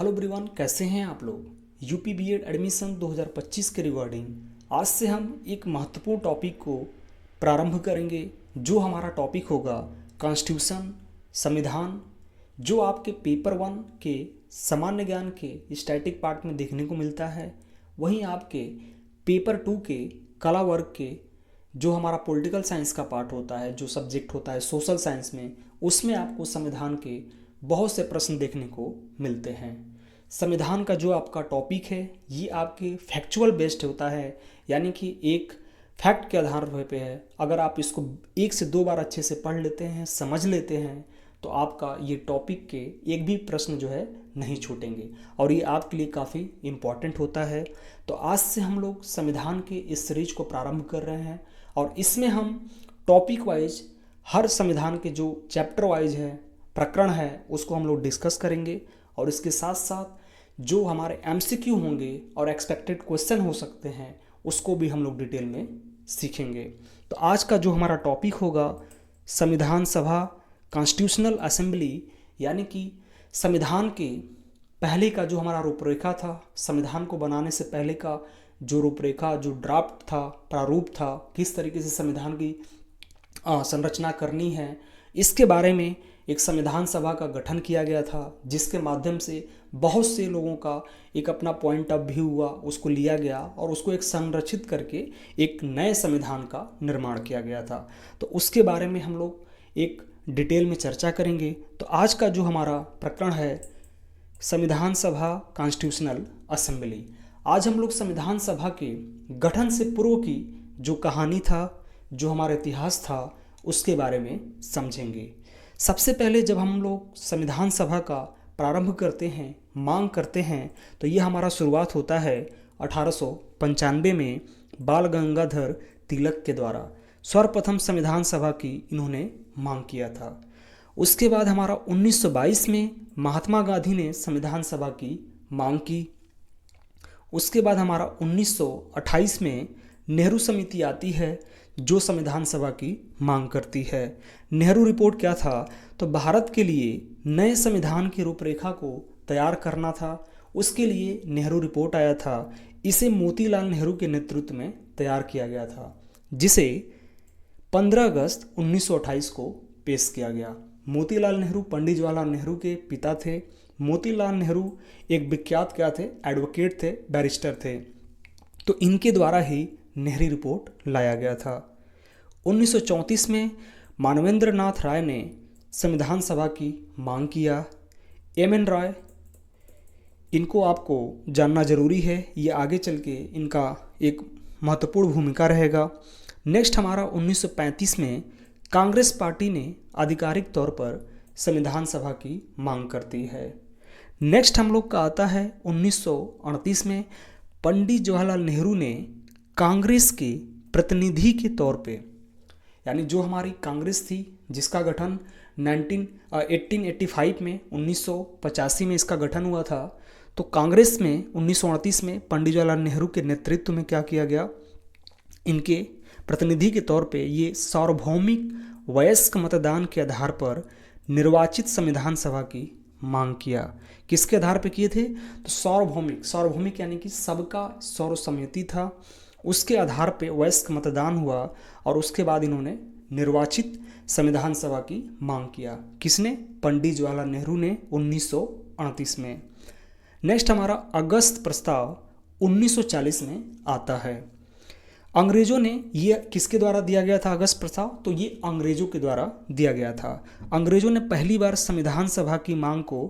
Hello everyone, कैसे हैं आप लोग। यूपी बीएड एडमिशन 2025 के रिगार्डिंग आज से हम एक महत्वपूर्ण टॉपिक को प्रारंभ करेंगे। जो हमारा टॉपिक होगा कॉन्स्टिट्यूशन, संविधान, जो आपके पेपर 1 के सामान्य ज्ञान के स्टैटिक पार्ट में देखने को मिलता है। वहीं आपके पेपर 2 के कला वर्ग के जो हमारा पॉलिटिकल साइंस का पार्ट होता है, जो सब्जेक्ट होता है सोशल साइंस में, उसमें आपको संविधान के बहुत से प्रश्न देखने को मिलते हैं। संविधान का जो आपका टॉपिक है ये आपके फैक्चुअल बेस्ड होता है, यानी कि एक फैक्ट के आधार पे है। अगर आप इसको 1 से 2 बार अच्छे से पढ़ लेते हैं, समझ लेते हैं, तो आपका ये टॉपिक के एक भी प्रश्न जो है नहीं छूटेंगे और ये आपके लिए काफ़ी इम्पॉर्टेंट होता है। तो आज से हम लोग संविधान के इस सीरीज को प्रारंभ कर रहे हैं और इसमें हम टॉपिक वाइज हर संविधान के जो चैप्टर वाइज है, प्रकरण है, उसको हम लोग डिस्कस करेंगे और इसके साथ साथ जो हमारे एमसीक्यू होंगे और एक्सपेक्टेड क्वेश्चन हो सकते हैं उसको भी हम लोग डिटेल में सीखेंगे। तो आज का जो हमारा टॉपिक होगा संविधान सभा, कॉन्स्टिट्यूशनल असेंबली, यानी कि संविधान के पहले का जो हमारा रूपरेखा था, संविधान को बनाने से पहले का जो रूपरेखा, जो ड्राफ्ट था, प्रारूप था, किस तरीके से संविधान की संरचना करनी है, इसके बारे में एक संविधान सभा का गठन किया गया था, जिसके माध्यम से बहुत से लोगों का एक अपना पॉइंट ऑफ व्यू हुआ, उसको लिया गया और उसको एक संरचित करके एक नए संविधान का निर्माण किया गया था। तो उसके बारे में हम लोग एक डिटेल में चर्चा करेंगे। तो आज का जो हमारा प्रकरण है संविधान सभा, कॉन्स्टिट्यूशनल असेंबली। आज हम लोग संविधान सभा के गठन से पूर्व की जो कहानी था, जो हमारा इतिहास था, उसके बारे में समझेंगे। सबसे पहले जब हम लोग संविधान सभा का प्रारंभ करते हैं, मांग करते हैं, तो ये हमारा शुरुआत होता है 1895 में बाल गंगाधर तिलक के द्वारा। सर्वप्रथम संविधान सभा की इन्होंने मांग किया था। उसके बाद हमारा 1922 में महात्मा गांधी ने संविधान सभा की मांग की। उसके बाद हमारा 1928 में नेहरू समिति आती है जो संविधान सभा की मांग करती है। नेहरू रिपोर्ट क्या था, तो भारत के लिए नए संविधान की रूपरेखा को तैयार करना था। उसके लिए नेहरू रिपोर्ट आया था। इसे मोतीलाल नेहरू के नेतृत्व में तैयार किया गया था, जिसे 15 अगस्त 1928 को पेश किया गया। मोतीलाल नेहरू पंडित जवाहरलाल नेहरू के पिता थे। मोतीलाल नेहरू एक विख्यात क्या थे, एडवोकेट थे, बैरिस्टर थे। तो इनके द्वारा ही नेहरू रिपोर्ट लाया गया था। 1934 में मानवेंद्र नाथ राय ने संविधान सभा की मांग किया। एम.एन. रॉय, इनको आपको जानना जरूरी है, ये आगे चल के इनका एक महत्वपूर्ण भूमिका रहेगा। नेक्स्ट हमारा 1935 में कांग्रेस पार्टी ने आधिकारिक तौर पर संविधान सभा की मांग करती है। नेक्स्ट हम लोग का आता है 1938 में पंडित जवाहरलाल नेहरू ने कांग्रेस के प्रतिनिधि के तौर पे, यानी जो हमारी कांग्रेस थी जिसका गठन 1885 में 1985 में इसका गठन हुआ था, तो कांग्रेस में 1938 में पंडित जवाहरलाल नेहरू के नेतृत्व में क्या किया गया, इनके प्रतिनिधि के तौर पे ये सार्वभौमिक वयस्क मतदान के आधार पर निर्वाचित संविधान सभा की मांग किया। किसके आधार पे किए थे, तो सार्वभौमिक यानी कि सबका सर्वसम्मति था, उसके आधार पे वयस्क मतदान हुआ और उसके बाद इन्होंने निर्वाचित संविधान सभा की मांग किया। किसने, पंडित जवाहरलाल नेहरू ने 1938 में। नेक्स्ट हमारा अगस्त प्रस्ताव 1940 में आता है। अंग्रेजों ने ये किसके द्वारा दिया गया था अगस्त प्रस्ताव, तो ये अंग्रेजों के द्वारा दिया गया था। अंग्रेजों ने पहली बार संविधान सभा की मांग को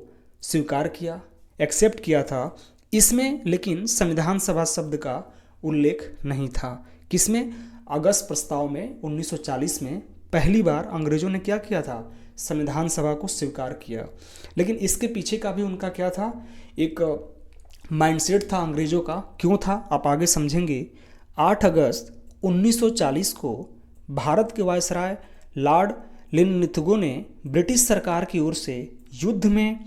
स्वीकार किया, एक्सेप्ट किया था। इसमें लेकिन संविधान सभा शब्द का उल्लेख नहीं था। किसमें, अगस्त प्रस्ताव में 1940 में पहली बार अंग्रेजों ने क्या किया था, संविधान सभा को स्वीकार किया। लेकिन इसके पीछे का भी उनका क्या था, एक माइंडसेट था अंग्रेजों का। क्यों था, आप आगे समझेंगे। 8 अगस्त 1940 को भारत के वायसराय लॉर्ड लिनलिथगो ने ब्रिटिश सरकार की ओर से युद्ध में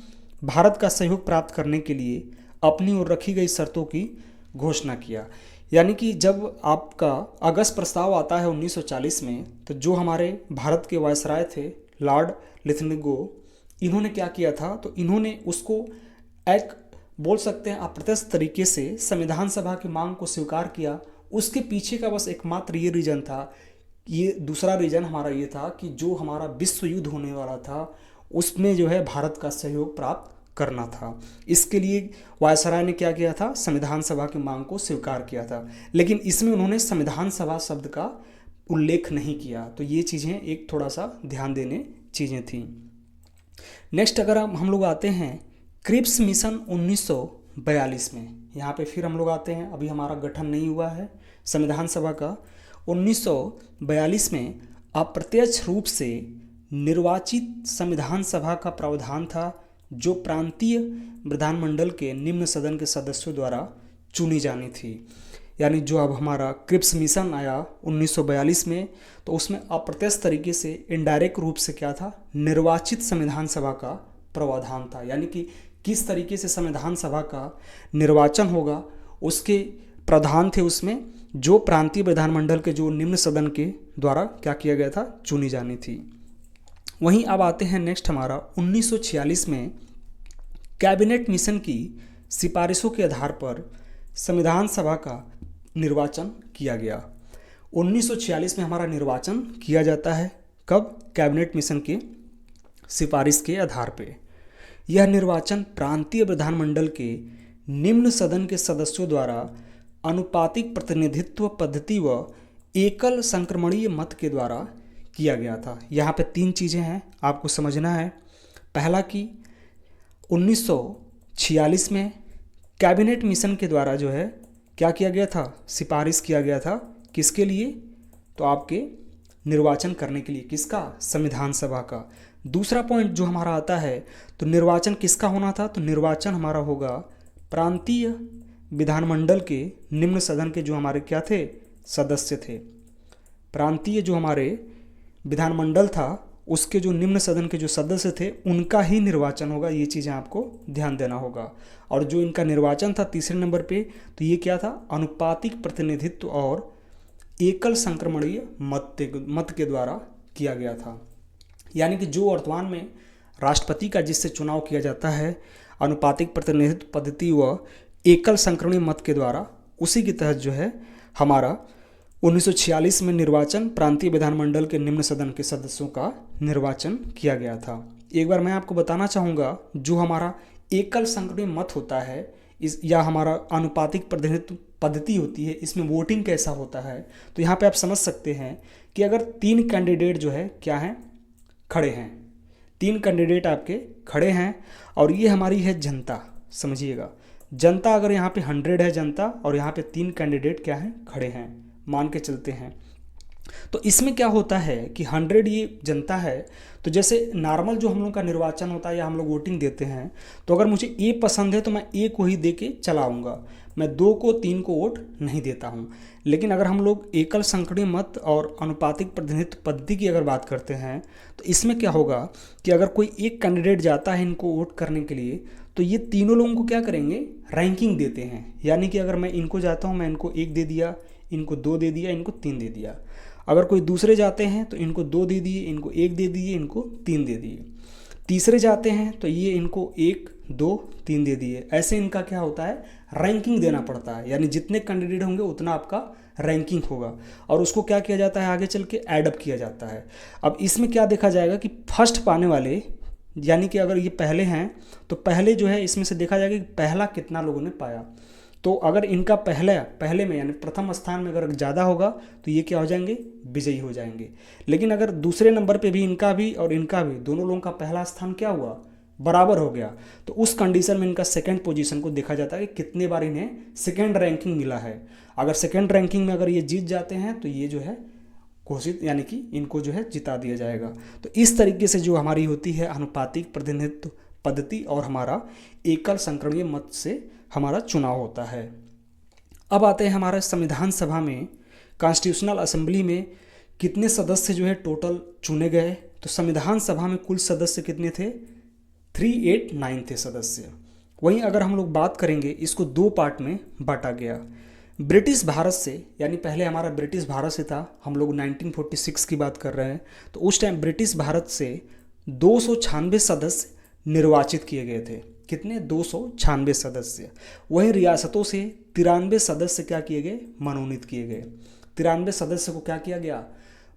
भारत का सहयोग प्राप्त करने के लिए अपनी ओर रखी गई शर्तों की घोषणा किया। यानी कि जब आपका अगस्त प्रस्ताव आता है 1940 में, तो जो हमारे भारत के वायसराय थे लॉर्ड लिथगो, इन्होंने क्या किया था, तो इन्होंने उसको एक बोल सकते हैं अप्रत्यक्ष तरीके से संविधान सभा की मांग को स्वीकार किया। उसके पीछे का बस एकमात्र ये रीज़न था, ये दूसरा रीज़न हमारा ये था कि जो हमारा विश्व युद्ध होने वाला था उसमें जो है भारत का सहयोग प्राप्त करना था। इसके लिए वायसराय ने क्या किया था, संविधान सभा की मांग को स्वीकार किया था, लेकिन इसमें उन्होंने संविधान सभा शब्द का उल्लेख नहीं किया। तो ये चीज़ें एक थोड़ा सा ध्यान देने चीज़ें थी। नेक्स्ट अगर हम लोग आते हैं क्रिप्स मिशन 1942 में, यहाँ पे फिर हम लोग आते हैं, अभी हमारा गठन नहीं हुआ है संविधान सभा का। 1942 में अप्रत्यक्ष रूप से निर्वाचित संविधान सभा का प्रावधान था, जो प्रांतीय विधानमंडल के निम्न सदन के सदस्यों द्वारा चुनी जानी थी। यानी जो अब हमारा क्रिप्स मिशन आया 1942 में, तो उसमें अप्रत्यक्ष तरीके से इनडायरेक्ट रूप से क्या था, निर्वाचित संविधान सभा का प्रावधान था। यानी कि किस तरीके से संविधान सभा का निर्वाचन होगा उसके प्रावधान थे उसमें, जो प्रांतीय विधानमंडल के जो निम्न सदन के द्वारा क्या किया गया था, चुनी जानी थी। वहीं अब आते हैं नेक्स्ट हमारा 1946 में कैबिनेट मिशन की सिफारिशों के आधार पर संविधान सभा का निर्वाचन किया गया। 1946 में हमारा निर्वाचन किया जाता है, कब, कैबिनेट मिशन के सिफारिश के आधार पे। यह निर्वाचन प्रांतीय विधानमंडल के निम्न सदन के सदस्यों द्वारा अनुपातिक प्रतिनिधित्व पद्धति व एकल संक्रमणीय मत के द्वारा किया गया था। यहाँ पे 3 चीज़ें हैं आपको समझना है। पहला कि 1946 में कैबिनेट मिशन के द्वारा जो है क्या किया गया था, सिफारिश किया गया था, किसके लिए, तो आपके निर्वाचन करने के लिए, किसका, संविधान सभा का। दूसरा पॉइंट जो हमारा आता है, तो निर्वाचन किसका होना था, तो निर्वाचन हमारा होगा प्रांतीय विधानमंडल के निम्न सदन के जो हमारे क्या थे, सदस्य थे। प्रांतीय जो हमारे विधानमंडल था उसके जो निम्न सदन के जो सदस्य थे उनका ही निर्वाचन होगा। ये चीज़ें आपको ध्यान देना होगा। और जो इनका निर्वाचन था तीसरे नंबर पे, तो ये क्या था, अनुपातिक प्रतिनिधित्व और एकल संक्रमणीय मत के द्वारा किया गया था। यानी कि जो वर्तमान में राष्ट्रपति का जिससे चुनाव किया जाता है अनुपातिक प्रतिनिधित्व पद्धति व एकल संक्रमणीय मत के द्वारा, उसी के तहत जो है हमारा 1946 में निर्वाचन प्रांतीय विधानमंडल के निम्न सदन के सदस्यों का निर्वाचन किया गया था। एक बार मैं आपको बताना चाहूँगा, जो हमारा एकल संक्रमणीय मत होता है इस या हमारा अनुपातिक प्रतिनिधित्व पद्धति होती है, इसमें वोटिंग कैसा होता है। तो यहाँ पे आप समझ सकते हैं कि अगर 3 कैंडिडेट जो है क्या हैं, खड़े हैं, 3 कैंडिडेट आपके खड़े हैं और ये हमारी है जनता, समझिएगा जनता, अगर यहाँ पे 100 है जनता और यहाँ पे 3 कैंडिडेट क्या हैं, खड़े हैं, मान के चलते हैं। तो इसमें क्या होता है कि 100 ये जनता है, तो जैसे नॉर्मल जो हम लोग का निर्वाचन होता है या हम लोग वोटिंग देते हैं, तो अगर मुझे ए पसंद है तो मैं ए को ही दे के चलाऊँगा, मैं 2 को 3 को वोट नहीं देता हूँ। लेकिन अगर हम लोग एकल संक्रमणीय मत और अनुपातिक प्रतिनिधित्व पद्धति की अगर बात करते हैं, तो इसमें क्या होगा कि अगर कोई एक कैंडिडेट जाता है इनको वोट करने के लिए, तो ये तीनों लोगों को क्या करेंगे, रैंकिंग देते हैं। यानी कि अगर मैं इनको जाता हूँ, मैं इनको 1 दे दिया, इनको 2 दे दिया, इनको 3 दे दिया। अगर कोई दूसरे जाते हैं तो इनको 2 दे दिए, इनको 1 दे दिए, इनको 3 दे दिए। तीसरे जाते हैं तो ये इनको 1, 2, 3 दे दिए। ऐसे इनका क्या होता है, रैंकिंग देना पड़ता है। यानी जितने कैंडिडेट होंगे उतना आपका रैंकिंग होगा और उसको क्या किया जाता है, आगे चल के एडअप किया जाता है। अब इसमें क्या देखा जाएगा कि फर्स्ट पाने वाले, यानी कि अगर ये पहले हैं तो पहले जो है इसमें से देखा जाएगा कि पहला कितना लोगों ने पाया। तो अगर इनका पहले में यानी प्रथम स्थान में अगर ज़्यादा होगा तो ये क्या हो जाएंगे, विजयी हो जाएंगे। लेकिन अगर दूसरे नंबर पे भी इनका भी और इनका भी, दोनों लोगों का पहला स्थान क्या हुआ, बराबर हो गया, तो उस कंडीशन में इनका सेकंड पोजीशन को देखा जाता है कि कितने बार इन्हें सेकंड रैंकिंग मिला है। अगर सेकंड रैंकिंग में अगर ये जीत जाते हैं तो ये जो है घोषित, यानी कि इनको जो है जिता दिया जाएगा। तो इस तरीके से जो हमारी होती है अनुपातिक प्रतिनिधित्व पद्धति और हमारा एकल संक्रमणीय मत से हमारा चुनाव होता है। अब आते हैं हमारा संविधान सभा में, कॉन्स्टिट्यूशनल असेंबली में कितने सदस्य जो है टोटल चुने गए। तो संविधान सभा में कुल सदस्य कितने थे, 389 थे सदस्य। वहीं अगर हम लोग बात करेंगे, इसको 2 पार्ट में बांटा गया। ब्रिटिश भारत से, यानी पहले हमारा ब्रिटिश भारत से था, हम लोग 1946 की बात कर रहे हैं, तो उस टाइम ब्रिटिश भारत से 296 सदस्य निर्वाचित किए गए थे। कितने 296 सदस्य। वहीं रियासतों से 93 सदस्य क्या किए गए, मनोनीत किए गए। 93 सदस्य को क्या किया गया,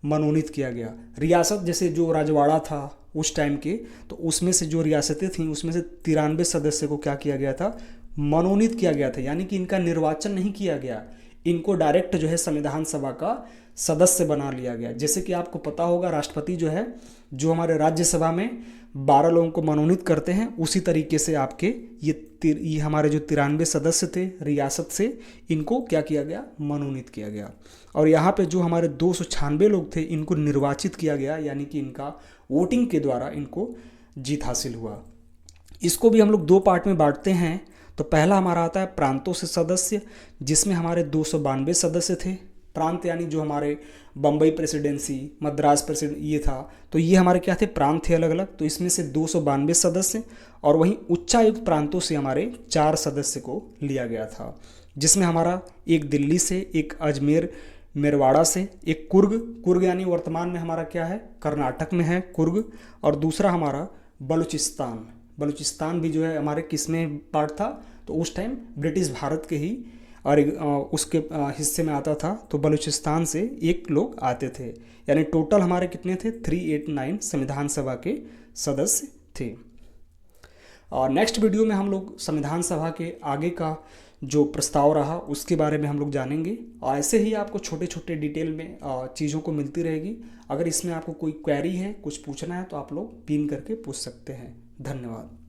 मनोनीत किया गया। रियासत जैसे जो राजवाड़ा था उस टाइम के, तो उसमें से जो रियासतें थीं उसमें से 93 सदस्य को क्या किया गया था, मनोनीत किया गया था। यानी कि इनका निर्वाचन नहीं किया गया, इनको डायरेक्ट जो है संविधान सभा का सदस्य बना लिया गया। जैसे कि आपको पता होगा राष्ट्रपति जो है, जो हमारे राज्यसभा में 12 लोगों को मनोनीत करते हैं, उसी तरीके से आपके ये हमारे जो 93 सदस्य थे रियासत से, इनको क्या किया गया, मनोनीत किया गया। और यहाँ पे जो हमारे 296 लोग थे इनको निर्वाचित किया गया, यानी कि इनका वोटिंग के द्वारा इनको जीत हासिल हुआ। इसको भी हम लोग 2 पार्ट में बांटते हैं। तो पहला हमारा आता है प्रांतों से सदस्य, जिसमें हमारे 292 सदस्य थे। प्रांत यानी जो हमारे बम्बई प्रेसिडेंसी, मद्रास प्रेसिडेंट ये था, तो ये हमारे क्या थे, प्रांत थे अलग अलग। तो इसमें से 292 सदस्य, और वहीं उच्चायुक्त प्रांतों से हमारे 4 सदस्य को लिया गया था, जिसमें हमारा एक दिल्ली से, एक अजमेर मेरवाड़ा से, एक कुर्ग यानी वर्तमान में हमारा क्या है, कर्नाटक में है कुर्ग, और दूसरा हमारा बलूचिस्तान भी जो है हमारे किस में पार्ट था, तो उस टाइम ब्रिटिश भारत के ही और उसके हिस्से में आता था। तो बलूचिस्तान से एक लोग आते थे, यानी टोटल हमारे कितने थे, 389 संविधान सभा के सदस्य थे। और नेक्स्ट वीडियो में हम लोग संविधान सभा के आगे का जो प्रस्ताव रहा उसके बारे में हम लोग जानेंगे। और ऐसे ही आपको छोटे छोटे डिटेल में चीज़ों को मिलती रहेगी। अगर इसमें आपको कोई क्वेरी है, कुछ पूछना है, तो आप लोग पिन करके पूछ सकते हैं। धन्यवाद।